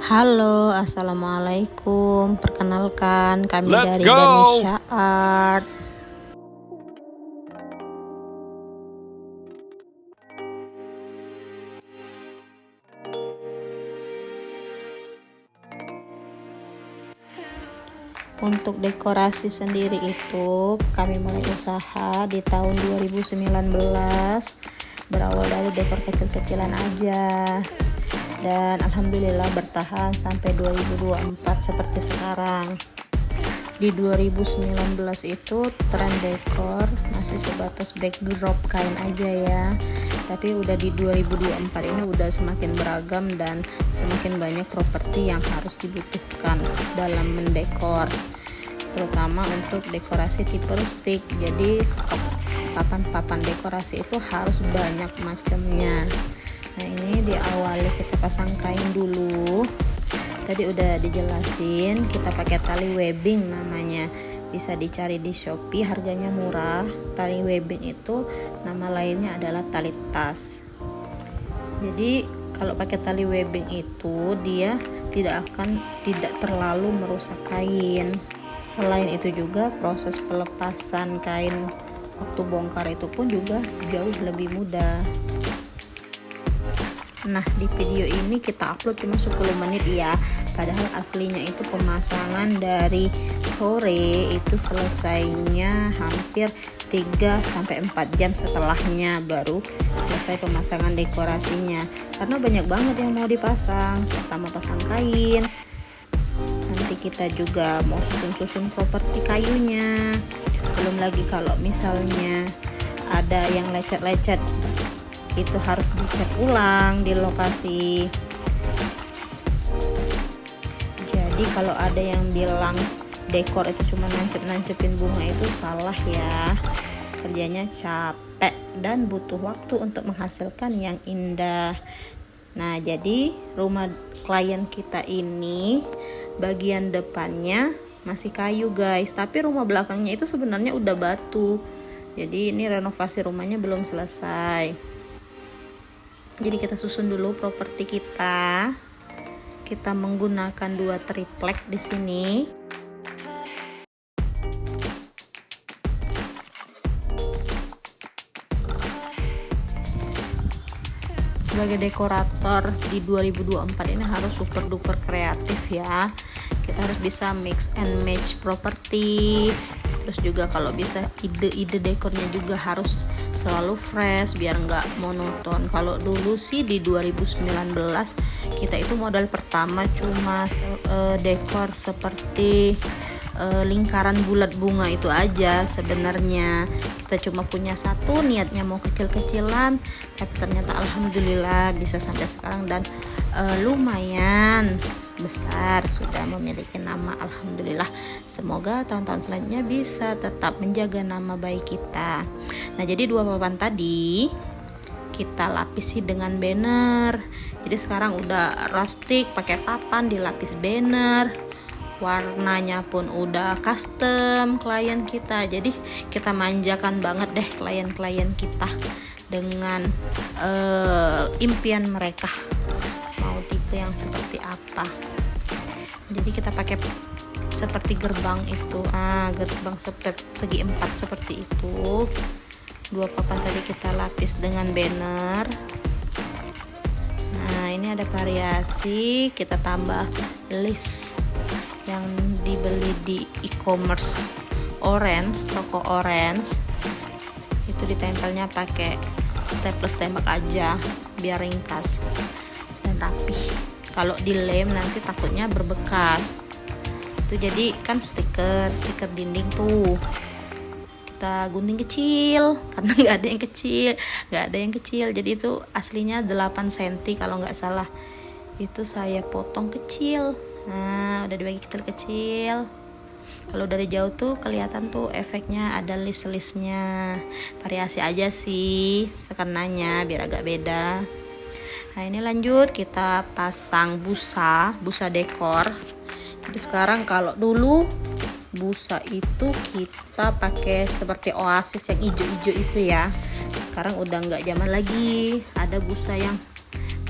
Halo, assalamualaikum. Perkenalkan, kami Let's dari go! Ganesha Art. Untuk dekorasi sendiri itu kami mulai usaha di tahun 2019. Berawal dari dekor kecil-kecilan aja. Dan alhamdulillah bertahan sampai 2024 seperti sekarang. Di 2019 itu tren dekor masih sebatas backdrop kain aja ya. Tapi udah di 2024 ini udah semakin beragam dan semakin banyak properti yang harus dibutuhkan dalam mendekor, terutama untuk dekorasi tipe rustik. Jadi stok papan-papan dekorasi itu harus banyak macamnya. Nah, ini diawali kita pasang kain dulu. Tadi udah dijelasin, kita pakai tali webbing namanya. Bisa dicari di Shopee, harganya murah. Tali webbing itu nama lainnya adalah tali tas. Jadi kalau pakai tali webbing itu dia tidak terlalu merusak kain. Selain itu juga proses pelepasan kain waktu bongkar itu pun juga jauh lebih mudah. Nah, di video ini kita upload cuma 10 menit ya. Padahal aslinya itu pemasangan dari sore, itu selesainya hampir 3-4 jam setelahnya baru selesai pemasangan dekorasinya. Karena banyak banget yang mau dipasang. Pertama pasang kain, nanti kita juga mau susun-susun properti kayunya. Belum lagi kalau misalnya ada yang lecet-lecet, itu harus dicat ulang di lokasi. Jadi kalau ada yang bilang dekor itu cuma nancep-nancepin bunga, itu salah ya. Kerjanya capek dan butuh waktu untuk menghasilkan yang indah. Nah, jadi rumah klien kita ini bagian depannya masih kayu guys, tapi rumah belakangnya itu sebenarnya udah batu. Jadi ini renovasi rumahnya belum selesai. Jadi kita susun dulu properti kita. Kita menggunakan 2 triplek di sini. Sebagai dekorator di 2024 ini harus super duper kreatif ya. Kita harus bisa mix and match properti. Terus juga kalau bisa ide-ide dekornya juga harus selalu fresh biar nggak monoton. Kalau dulu sih di 2019 kita itu modal pertama cuma dekor seperti lingkaran bulat bunga itu aja. Sebenarnya kita cuma punya satu, niatnya mau kecil-kecilan, tapi ternyata alhamdulillah bisa sampai sekarang dan lumayan besar, sudah memiliki nama, alhamdulillah. Semoga tahun-tahun selanjutnya bisa tetap menjaga nama baik kita. Nah, jadi 2 papan tadi kita lapisi dengan banner. Jadi sekarang udah rustic, pakai papan dilapis banner. Warnanya pun udah custom klien kita. Jadi kita manjakan banget deh klien-klien kita dengan impian mereka mau tipe yang seperti apa. Jadi kita pakai seperti gerbang itu, gerbang segi 4 seperti itu. 2 papan tadi kita lapis dengan banner. Nah, ini ada variasi, kita tambah list yang dibeli di e-commerce Orange, toko Orange. Itu ditempelnya pakai staples tembak aja biar ringkas dan rapi. Kalau dilem nanti takutnya berbekas. Itu jadi kan stiker dinding tuh kita gunting kecil karena nggak ada yang kecil. Jadi itu aslinya 8 cm kalau nggak salah. Itu saya potong kecil. Nah, udah dibagi kecil-kecil. Kalau dari jauh tuh kelihatan tuh efeknya ada list-listnya. Variasi aja sih sekenanya biar agak beda. Nah, ini lanjut kita pasang busa dekor. Jadi sekarang kalau dulu busa itu kita pakai seperti oasis yang hijau-hijau itu ya. Sekarang udah nggak zaman lagi. Ada busa yang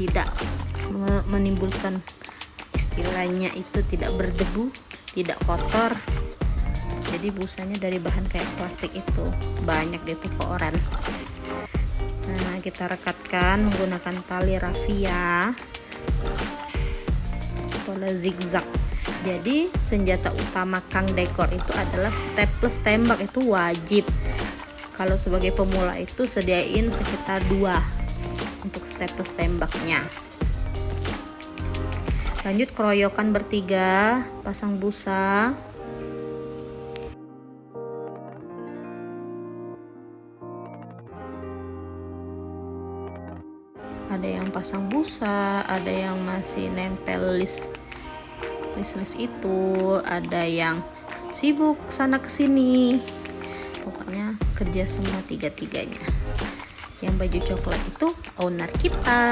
tidak menimbulkan istilahnya itu tidak berdebu, tidak kotor. Jadi busanya dari bahan kayak plastik itu, banyak di toko oren. Nah, kita rekatkan menggunakan tali rafia pola zigzag. Jadi senjata utama Kang Dekor itu adalah staples tembak, itu wajib. Kalau sebagai pemula itu sediain sekitar 2 untuk staples tembaknya. Lanjut keroyokan bertiga, pasang busa. Ada yang pasang busa, ada yang masih nempel list itu, ada yang sibuk sana kesini. Pokoknya kerja semua 3-tiganya. Yang baju coklat itu owner kita.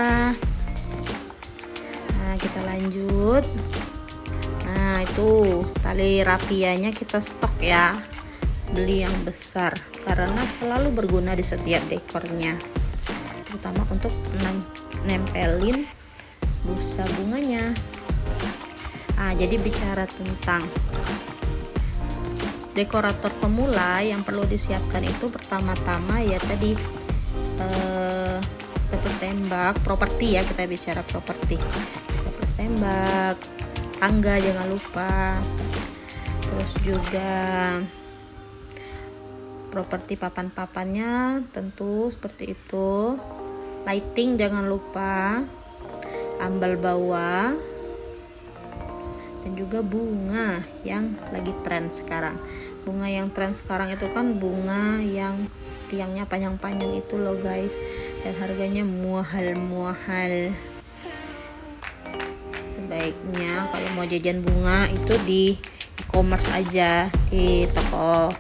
Nah, kita lanjut. Nah, itu tali rafianya kita stok ya, beli yang besar karena selalu berguna di setiap dekornya, terutama untuk nempelin busa bunganya. Jadi bicara tentang dekorator pemula yang perlu disiapkan itu pertama-tama ya tadi staples tembak, properti ya, kita bicara properti, staples tembak, tangga jangan lupa, terus juga properti papan-papannya tentu seperti itu, lighting jangan lupa, ambal bawah, dan juga bunga yang lagi tren sekarang. Bunga yang tren sekarang itu kan bunga yang tiangnya panjang-panjang itu loh guys, dan harganya muahal. Sebaiknya kalau mau jajan bunga itu di e-commerce aja, di toko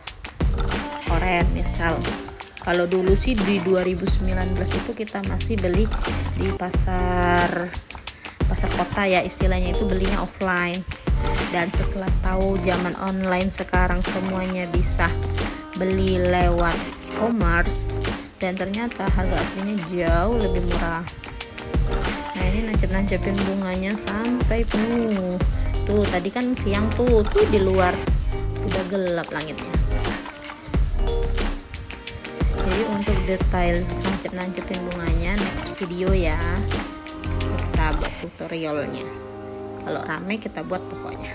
oren misal. Kalau dulu sih di 2019 itu kita masih beli di pasar kota ya, istilahnya itu belinya offline. Dan setelah tahu zaman online sekarang semuanya bisa beli lewat e-commerce, dan ternyata harga aslinya jauh lebih murah. Nah, ini nancep-nancepin bunganya sampai penuh. Tuh tadi kan siang tuh di luar udah gelap langitnya. Jadi untuk detail nancep-nancepin bunganya next video ya, kita buat tutorialnya. Kalau rame kita buat pokoknya.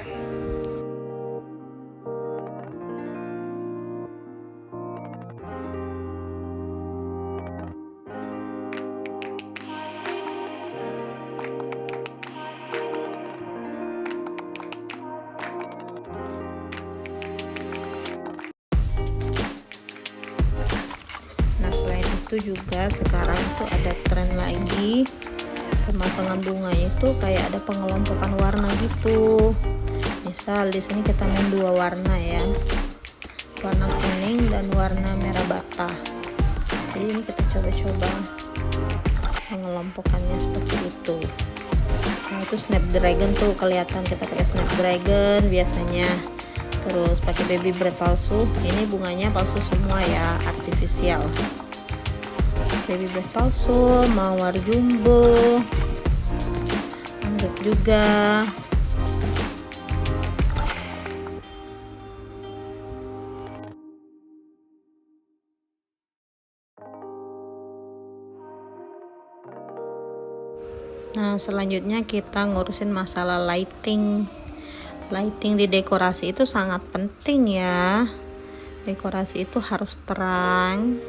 Nah, selain itu juga sekarang tuh ada tren lagi pemasangan bunga itu kayak ada pengelompokan warna gitu. Misal di sini kita main 2 warna ya, warna kuning dan warna merah bata. Jadi ini kita coba-coba mengelompokannya seperti itu. Nah, itu snapdragon tuh kelihatan, kita pakai snapdragon biasanya. Terus pakai baby breath palsu, ini bunganya palsu semua ya, artifisial. Baby breath palsu, mawar jumbo, anggrek juga. Nah, selanjutnya kita ngurusin masalah lighting. Lighting di dekorasi itu sangat penting ya. Dekorasi itu harus terang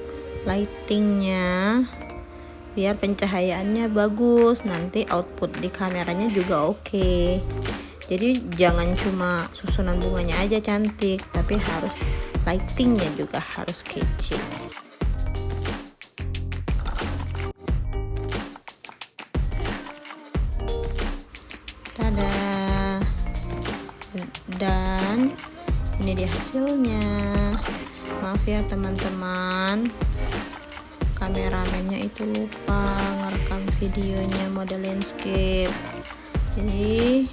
lightingnya biar pencahayaannya bagus, nanti output di kameranya juga oke. Jadi jangan cuma susunan bunganya aja cantik, tapi harus lightingnya juga harus kece. Dadah. Dan ini dia hasilnya. Maaf ya teman-teman, kameramennya itu lupa ngerekam videonya mode landscape. Jadi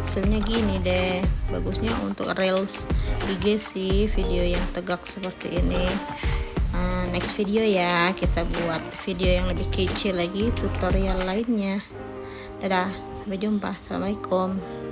hasilnya gini deh. Bagusnya untuk reels IG sih video yang tegak seperti ini. Next video ya kita buat video yang lebih kece lagi, tutorial lainnya. Dadah, sampai jumpa. Assalamualaikum.